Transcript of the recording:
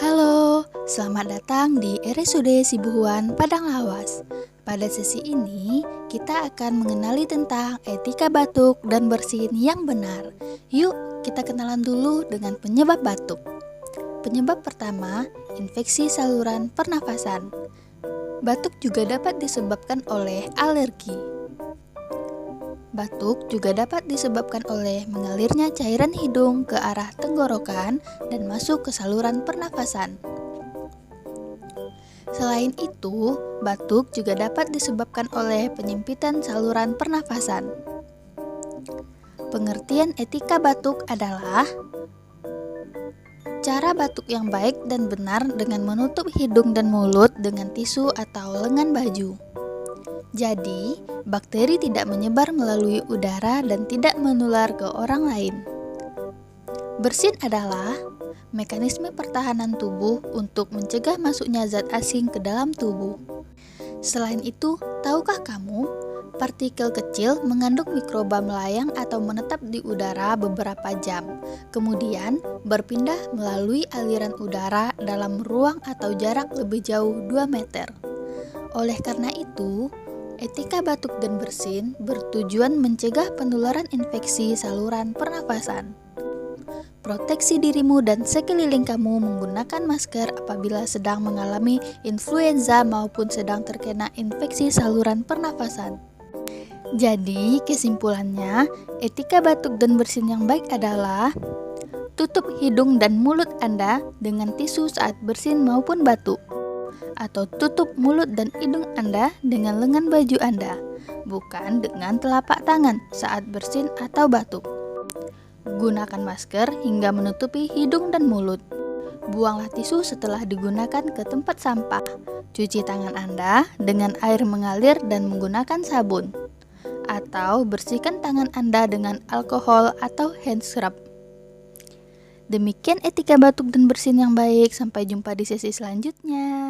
Halo, selamat datang di RSUD Sibuhuan Padang Lawas. Pada sesi ini, kita akan mengenali tentang etika batuk dan bersin yang benar. Yuk, kita kenalan dulu dengan penyebab batuk. Penyebab pertama, infeksi saluran pernafasan. Batuk juga dapat disebabkan oleh alergi. Batuk juga dapat disebabkan oleh mengalirnya cairan hidung ke arah tenggorokan dan masuk ke saluran pernafasan. Selain itu, batuk juga dapat disebabkan oleh penyempitan saluran pernafasan. Pengertian etika batuk adalah cara batuk yang baik dan benar dengan menutup hidung dan mulut dengan tisu atau lengan baju. Jadi, bakteri tidak menyebar melalui udara dan tidak menular ke orang lain. Bersin adalah mekanisme pertahanan tubuh untuk mencegah masuknya zat asing ke dalam tubuh. Selain itu, tahukah kamu, partikel kecil mengandung mikroba melayang atau menetap di udara beberapa jam, kemudian berpindah melalui aliran udara dalam ruang atau jarak lebih jauh 2 meter. Oleh karena itu, etika batuk dan bersin bertujuan mencegah penularan infeksi saluran pernafasan. Proteksi dirimu dan sekeliling kamu menggunakan masker apabila sedang mengalami influenza maupun sedang terkena infeksi saluran pernafasan. Jadi, kesimpulannya, etika batuk dan bersin yang baik adalah tutup hidung dan mulut Anda dengan tisu saat bersin maupun batuk. Atau tutup mulut dan hidung Anda dengan lengan baju Anda, bukan dengan telapak tangan saat bersin atau batuk. Gunakan masker hingga menutupi hidung dan mulut. Buanglah tisu setelah digunakan ke tempat sampah. Cuci tangan Anda dengan air mengalir dan menggunakan sabun. Atau bersihkan tangan Anda dengan alkohol atau hand scrub. Demikian etika batuk dan bersin yang baik. Sampai jumpa di sesi selanjutnya.